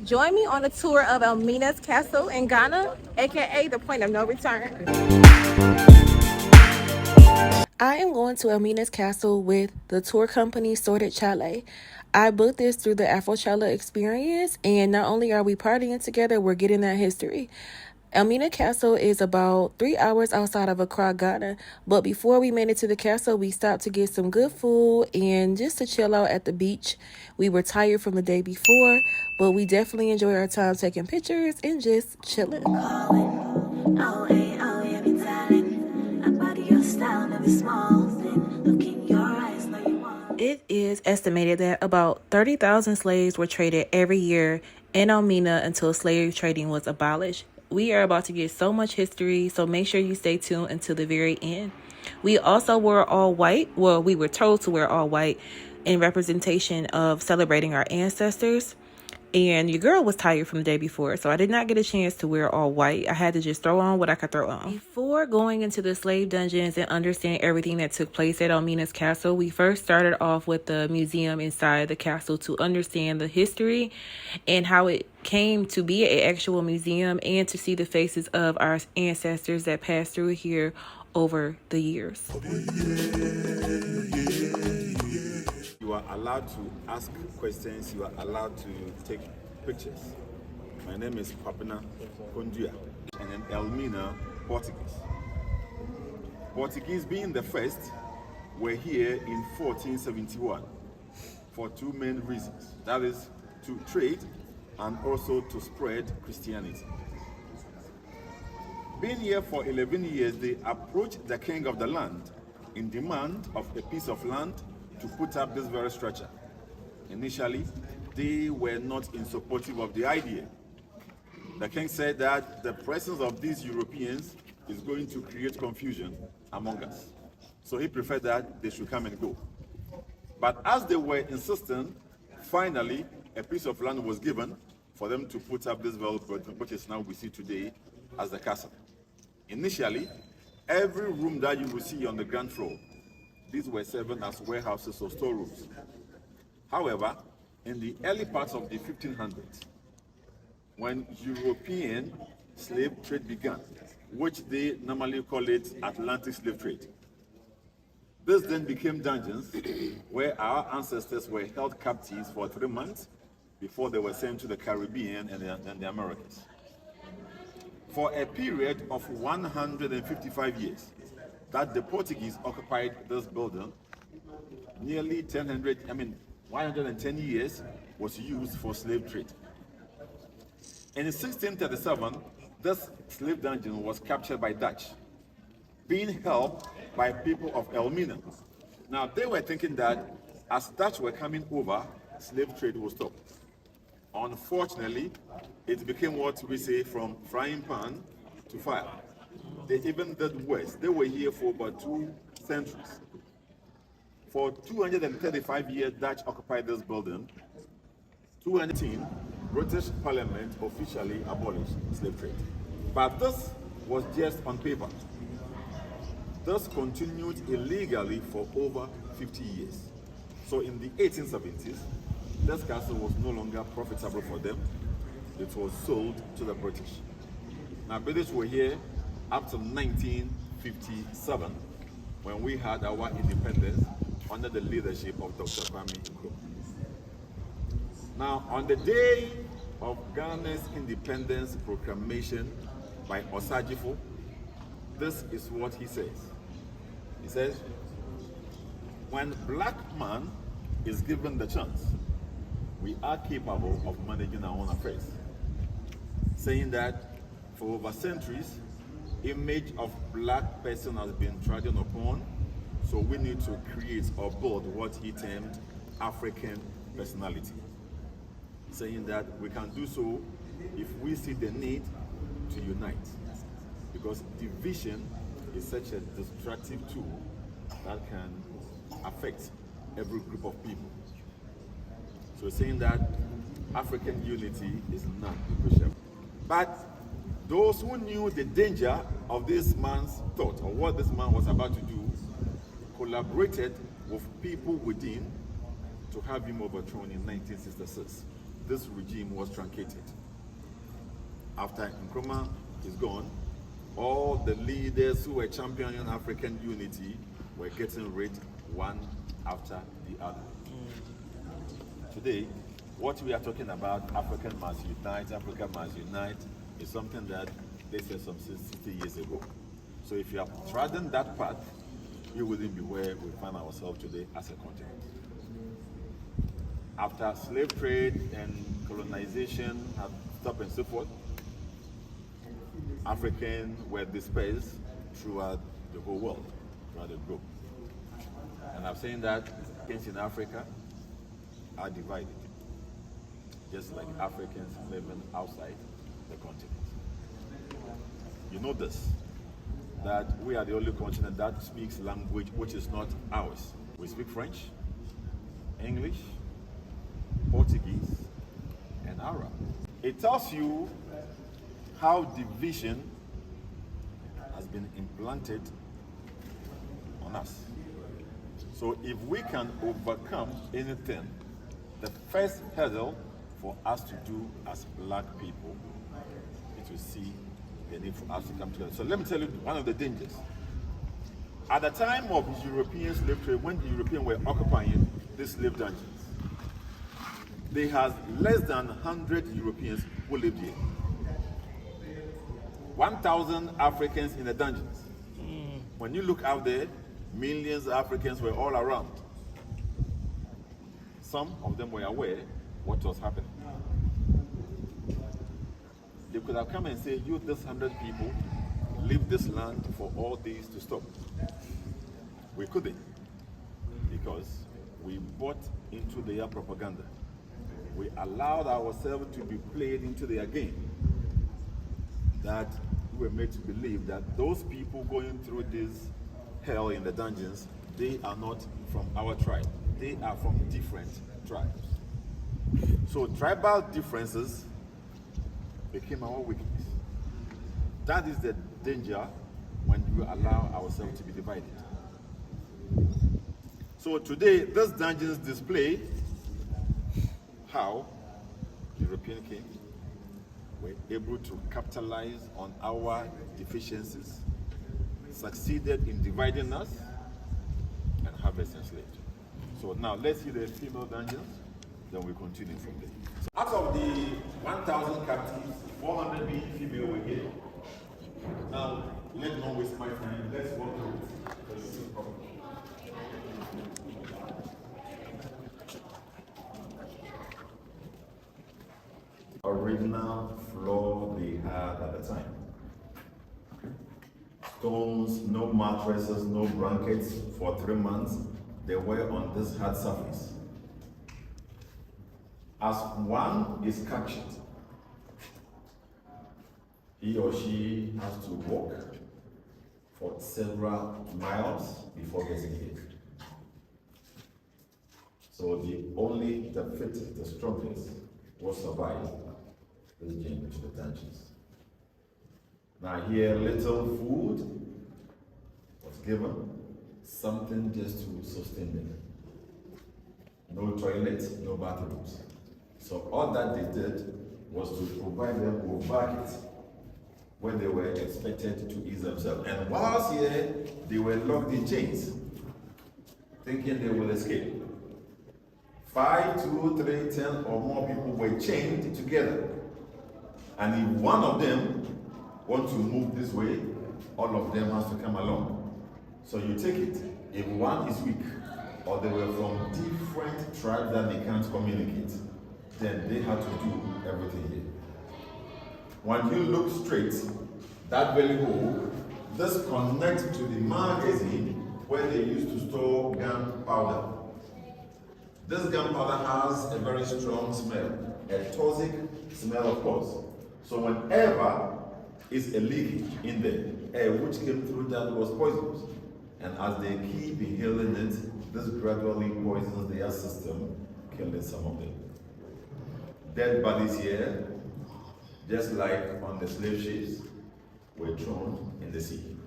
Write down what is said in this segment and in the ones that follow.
Join me on a tour of Elmina Castle in Ghana, aka the point of no return. I am going to Elmina's Castle with the tour company Sorted Chalet. I booked this through the Afrochella experience, and not only are we partying together, we're getting that history. Elmina Castle is about 3 hours outside of Accra, Ghana. But before we made it to the castle, we stopped to get some good food and just to chill out at the beach. We were tired from the day before, but we definitely enjoyed our time taking pictures and just chilling. It is estimated that about 30,000 slaves were traded every year in Elmina until slave trading was abolished. We are about to get so much history, so make sure you stay tuned until the very end. We also wore all white. Well, we were told to wear all white in representation of celebrating our ancestors. And your girl was tired from the day before, so I did not get a chance to wear all white. I had to just throw on what I could throw on. Before going into the slave dungeons and understanding everything that took place at Elmina's Castle, we first started off with the museum inside the castle to understand the history and how it came to be an actual museum and to see the faces of our ancestors that passed through here over the years. You are allowed to ask questions, you are allowed to take pictures. My name is Papina Kondua, and I'm Elmina, Portuguese. Portuguese being the first were here in 1471 for two main reasons. That is to trade and also to spread Christianity. Being here for 11 years, they approached the king of the land in demand of a piece of land to put up this very structure. Initially, they were not in supportive of the idea. The king said that the presence of these Europeans is going to create confusion among us. So he preferred that they should come and go. But as they were insistent, finally, a piece of land was given for them to put up this very building, which is now we see today as the castle. Initially, every room that you will see on the ground floor, these were served as warehouses or storerooms. However, in the early parts of the 1500s, when European slave trade began, which they normally call it Atlantic slave trade, this then became dungeons where our ancestors were held captives for 3 months before they were sent to the Caribbean and the Americas. For a period of 155 years, that the Portuguese occupied this building, nearly 110 years was used for slave trade. In 1637, this slave dungeon was captured by Dutch, being helped by people of Elmina. Now, they were thinking that as Dutch were coming over, slave trade would stop. Unfortunately, it became what we say from frying pan to fire. They even did worse. They were here for about 2 centuries. For 235 years, Dutch occupied this building. 210, British Parliament officially abolished slave trade. But this was just on paper. This continued illegally for over 50 years. So in the 1870s, this castle was no longer profitable for them. It was sold to the British. Now, British were here up to 1957, when we had our independence under the leadership of Dr. Kwame Nkrumah. Now, on the day of Ghana's independence proclamation by Osajifo, this is what he says. He says, when black man is given the chance, we are capable of managing our own affairs. Saying that for over centuries, image of black person has been trodden upon, so we need to create or build what he termed African personality. Saying that we can do so if we see the need to unite, because division is such a destructive tool that can affect every group of people. So saying that African unity is non-negotiable. But those who knew the danger of this man's thought, or what this man was about to do, collaborated with people within to have him overthrown in 1966. this regime was truncated. After Nkrumah is gone, all the leaders who were championing African unity were getting rid one after the other. Today, what we are talking about, Africa must unite, is something that they said some 60 years ago. So if you have trodden that path, you wouldn't be where we find ourselves today as a continent. After slave trade and colonization have stopped and so forth, Africans were dispersed throughout the whole world, throughout the globe. And I'm saying that things in Africa are divided, just like Africans living outside the continent. You know this, that we are the only continent that speaks language which is not ours. We speak French, English, Portuguese, and Arab. It tells you how division has been implanted on us. So if we can overcome anything, the first hurdle for us to do as black people is to see the need for us to come together. So let me tell you one of the dangers. At the time of European slave trade, when the Europeans were occupying these slave dungeons, they had less than 100 Europeans who lived here. 1,000 Africans in the dungeons. When you look out there, millions of Africans were all around. Some of them were aware what was happening. They could have come and said, you, this 100 people, leave this land for all these to stop. We couldn't, because we bought into their propaganda. We allowed ourselves to be played into their game. That we were made to believe that those people going through this hell in the dungeons, they are not from our tribe. They are from different tribes. So tribal differences became our weakness. That is the danger when we allow ourselves to be divided. So today, these dungeons display how European kings were able to capitalize on our deficiencies, succeeded in dividing us, and have us enslaved. So now let's see the female dungeons, then we continue from there. So out of the 1,000 captives, 400 being female were here. Now, let's not waste my time. Let's walk through it. Original floor they had at the time. Stones, no mattresses, no blankets for 3 months. They were on this hard surface. As one is captured, he or she has to walk for several miles before getting here. So the fittest, the strongest will survive this journey to the dungeons. Now here, little food was given, something just to sustain them. No toilets, no bathrooms. So all that they did was to provide them with buckets when they were expected to ease themselves. And whilst here, they were locked in chains, thinking they will escape. 5, 2, 3, 10 or more people were chained together. And if one of them wants to move this way, all of them has to come along. So you take it. If one is weak, or they were from different tribes that they can't communicate, then they had to do everything here. When you look straight, that belly hole, this connects to the magazine where they used to store gunpowder. This gunpowder has a very strong smell, a toxic smell, of course. So whenever is a leakage in there, air which came through that was poisonous. And as they keep inhaling it, this gradually poisons their system, killing some of them. Dead bodies here, just like on the slave ships, were thrown in the sea.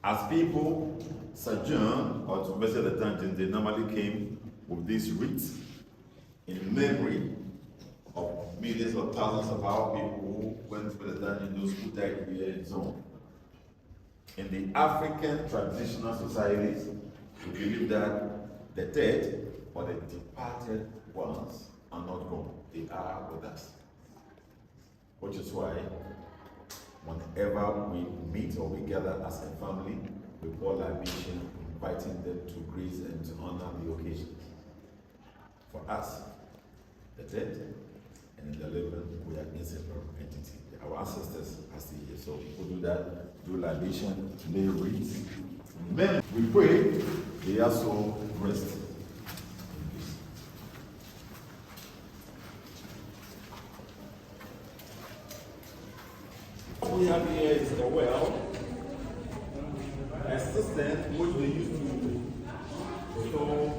As people sojourn or to visit the dungeons, they normally came with these wreaths in memory of millions or thousands of our people who went through the dungeon, those who died here in zone. In the African traditional societies, we believe that the dead or the departed ones are not gone. They are with us. Which is why whenever we meet or we gather as a family, we pour libation, inviting them to grace and to honor the occasions. For us, the dead and the living, we are inseparable entity. Our ancestors are still here, so people do that, do libation, lay wreaths. Then we pray, they also rest. What we have here is a well, a cistern which they used to store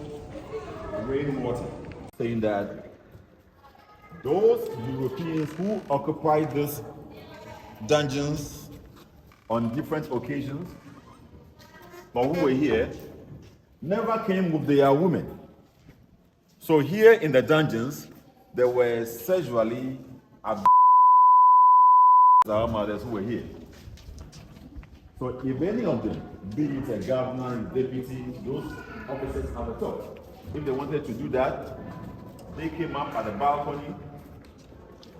rainwater, saying that those Europeans who occupied these dungeons on different occasions, but who were here, never came with their women. So here in the dungeons, there were sexually abused our mothers who were here. So if any of them, be it a governor, a deputy, those officers at the top, if they wanted to do that, they came up at the balcony,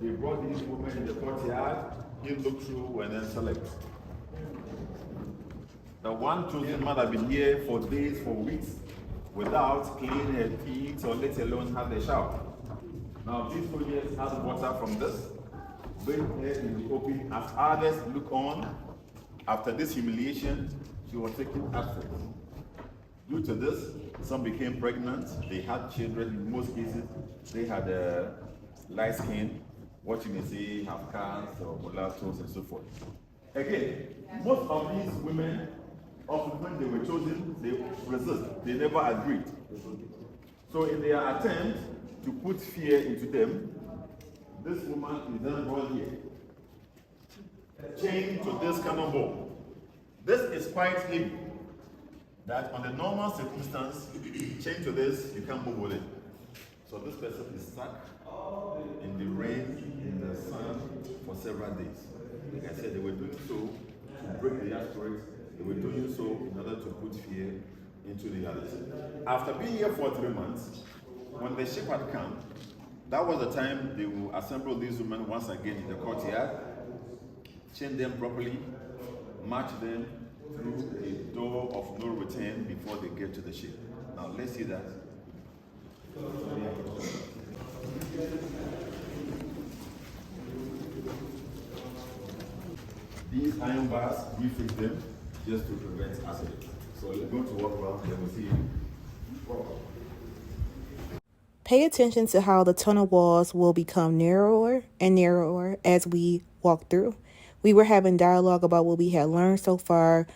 they brought these women in the courtyard, he looked through and then select. The one chosen might have been here for days, for weeks, without cleaning her feet or let alone have a shower. Now these soldiers had water from this, bathed her in the open as others look on. After this humiliation, she was taken absent. Due to this, some became pregnant, they had children. In most cases, they had light skin, what you may say, have cars or mulattoes and so forth. Again, most of these women, often when they were chosen, they resist. They never agreed. So in their attempt to put fear into them, this woman is then brought here, chained to this cannonball. This is quite heavy. That on the normal circumstance, chained to this, you can't move with it. So this person is stuck in the rain, in the sun, for several days. Like I said, they were doing so to break the asteroids. They were doing so in order to put fear into the others. After being here for 3 months, when the ship had come, that was the time they will assemble these women once again in the courtyard, chain them properly, march them through a door of no return before they get to the ship. Now let's see that. These iron bars, we fix them just to prevent accidents. So we're going to walk around and we'll see you. Pay attention to how the tunnel walls will become narrower and narrower as we walk through. We were having dialogue about what we had learned so far.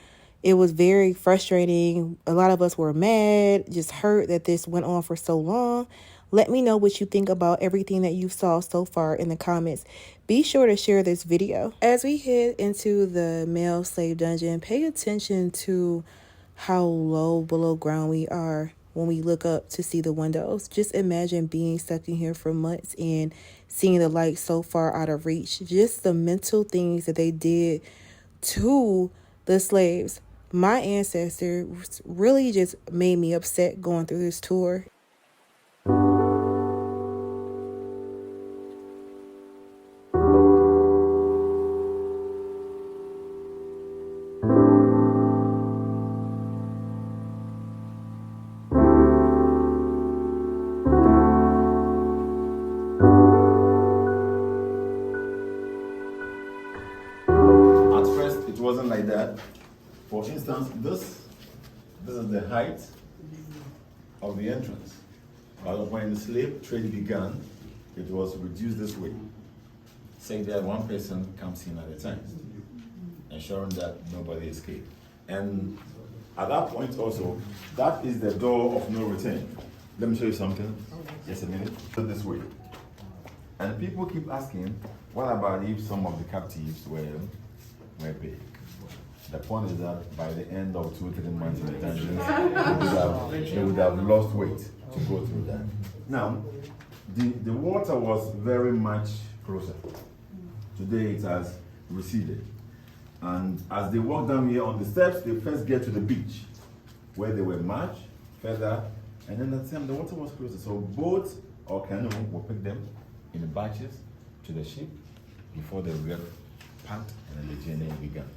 It was very frustrating. A lot of us were mad, just hurt that this went on for so long. Let me know what you think about everything that you saw so far in the comments. Be sure to share this video. As we head into the male slave dungeon, pay attention to how low below ground we are when we look up to see the windows. Just imagine being stuck in here for months and seeing the light so far out of reach. Just the mental things that they did to the slaves. My ancestors really just made me upset going through this tour. Wasn't like that. For instance, this is the height of the entrance. But when the slave trade began, it was reduced this way, saying that one person comes in at a time, ensuring that nobody escapes. And at that point also, that is the door of no return. Let me show you something. Just a minute. This way. And people keep asking, what about if some of the captives were big? The point is that by the end of 2-3 months in the dungeons, they would have lost weight to go through that. Now, the water was very much closer. Today it has receded. And as they walk down here on the steps, they first get to the beach, where they were much further, and then at the time the water was closer. So boat or canoe will pick them in the batches to the ship before they were packed and then the journey began.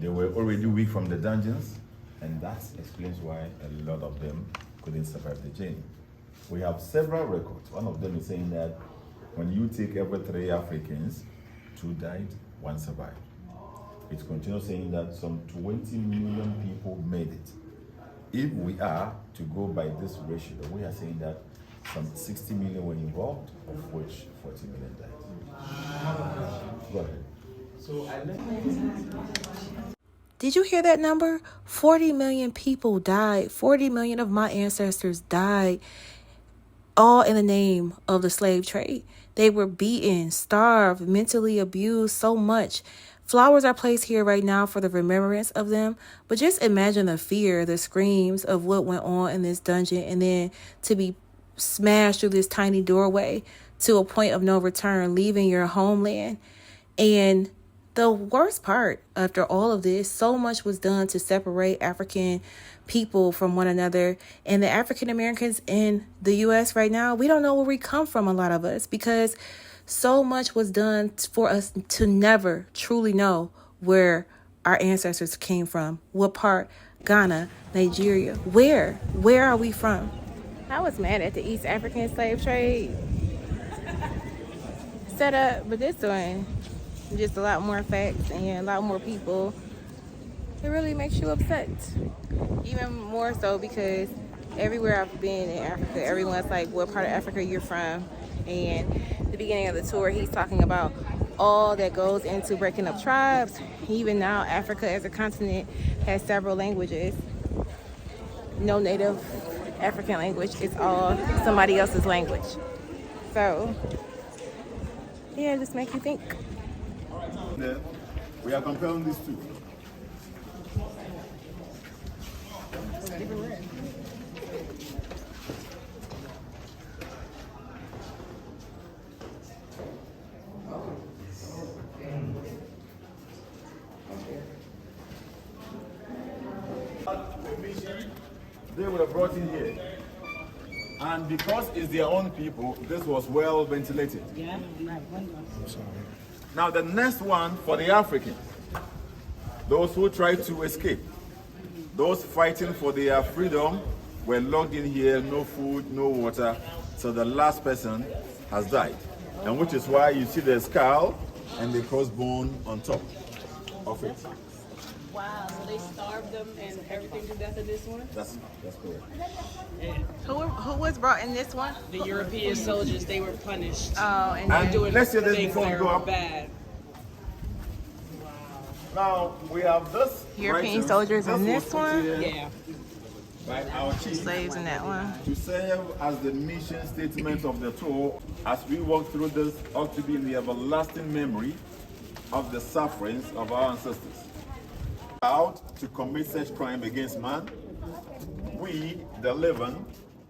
They were already weak from the dungeons, and that explains why a lot of them couldn't survive the journey. We have several records. One of them is saying that when you take every 3 Africans, 2 died, 1 survived. It continues saying that some 20 million people made it. If we are to go by this ratio, we are saying that some 60 million were involved, of which 40 million died. Go ahead. So I Did you hear that number? 40 million people died. 40 million of my ancestors died, all in the name of the slave trade. They were beaten, starved, mentally abused so much. Flowers are placed here right now for the remembrance of them. But just imagine the fear, the screams of what went on in this dungeon, and then to be smashed through this tiny doorway to a point of no return, leaving your homeland. And the worst part, after all of this, so much was done to separate African people from one another. And the African Americans in the U.S. right now, we don't know where we come from, a lot of us, because so much was done for us to never truly know where our ancestors came from. What part? Ghana, Nigeria. Where are we from? I was mad at the East African slave trade set up, but this one, just a lot more facts and a lot more people. It really makes you upset. Even more so because everywhere I've been in Africa, everyone's like, what part of Africa you're from? And the beginning of the tour, he's talking about all that goes into breaking up tribes. Even now, Africa as a continent has several languages. No native African language. It's all somebody else's language. So, yeah, just make you think. We are comparing these two. They were brought in here, and because it's their own people, this was well ventilated. Yeah. Now the next one for the Africans, those who tried to escape, those fighting for their freedom were locked in here, no food, no water, so the last person has died. And which is why you see the skull and the crossbone on top of it. Wow, so they starved them and everything to death in this one? That's correct. And Who was brought in this one? the European soldiers, they were punished. Oh, and And Doing let's say this things before we that go were up. bad. Now we have this European writing. soldiers in was this put one? here Yeah. by our chief slaves in that one. to serve as the mission statement of the tour. As we walk through this, ought to be in the everlasting memory of the sufferings of our ancestors. Out to commit such crime against man, we, the living,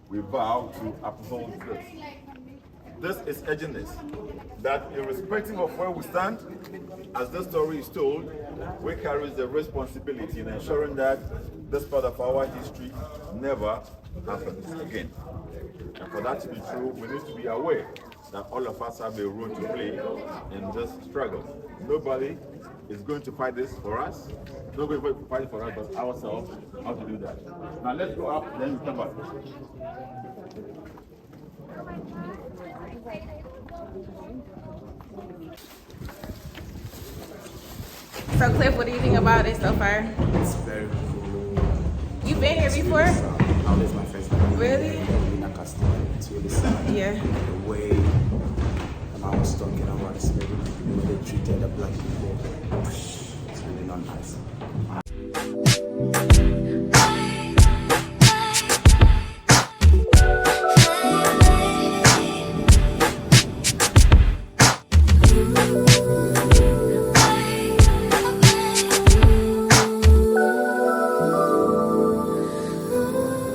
we vow to uphold this. This is urging us that irrespective of where we stand, as this story is told, we carry the responsibility in ensuring that this part of our history never happens again. And for that to be true, we need to be aware that all of us have a role to play in this struggle. Nobody is going to fight this for us. Nobody will fight it for us, but ourselves, how to do that. Now let's go up, then we come back. So, Cliff, what do you think about it so far? It's very cool. You've been here before? Now this is my first time. Really? Elmina Castle. It's really sad. Yeah. The way I was talking about slavery, the way they treated the black people. It's really not nice.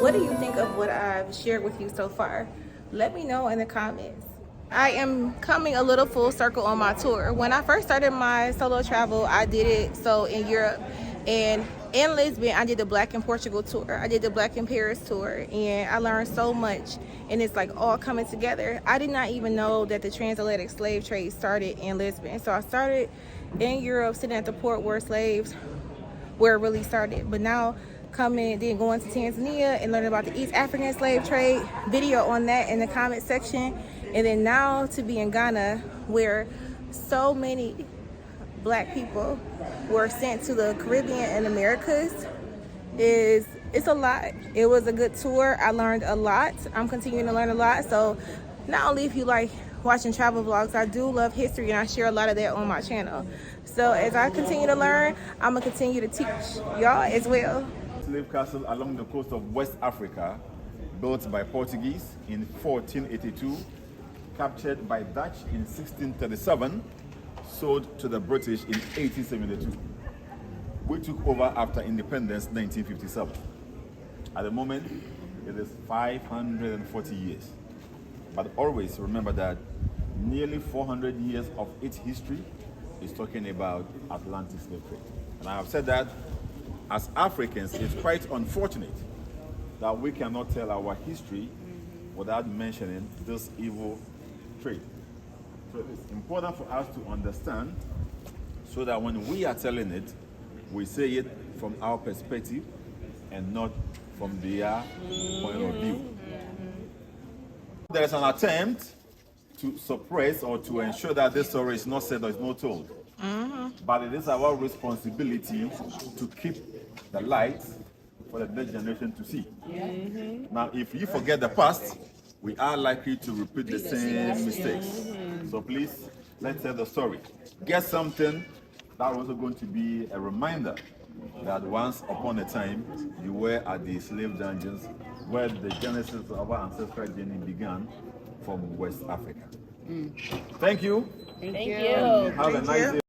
What do you think of what I've shared with you so far? Let me know in the comments. I am coming a little full circle on my tour. When I first started my solo travel, I did it so in Europe, and in Lisbon I did the Black in Portugal tour. I did the Black in Paris tour, and I learned so much, and it's like all coming together. I did not even know that the transatlantic slave trade started in Lisbon. So I started in Europe, sitting at the port where it really started. But now coming, then going to Tanzania and learning about the East African slave trade, video on that in the comment section. And then now to be in Ghana, where so many Black people were sent to the Caribbean and Americas, it's a lot. It was a good tour. I learned a lot. I'm continuing to learn a lot. So not only if you like watching travel vlogs, I do love history, and I share a lot of that on my channel. So as I continue to learn, I'm gonna continue to teach y'all as well. Slave castle along the coast of West Africa, built by Portuguese in 1482, captured by Dutch in 1637, sold to the British in 1872. We took over after independence 1957. At the moment, it is 540 years. But always remember that nearly 400 years of its history is talking about Atlantic slave trade. And I have said that as Africans, it's quite unfortunate that we cannot tell our history without mentioning this evil trade. So it's important for us to understand so that when we are telling it, we say it from our perspective and not from their point of view. There is an attempt to suppress or to ensure that this story is not said or is not told. But it is our responsibility to keep the light for the next generation to see. Now, if you forget the past, we are likely to repeat the same mistakes. So please, let's tell the story. Get something that was also going to be a reminder that once upon a time you were at the slave dungeons where the genesis of our ancestral journey began from West Africa. Thank you. Thank you. Have a nice day.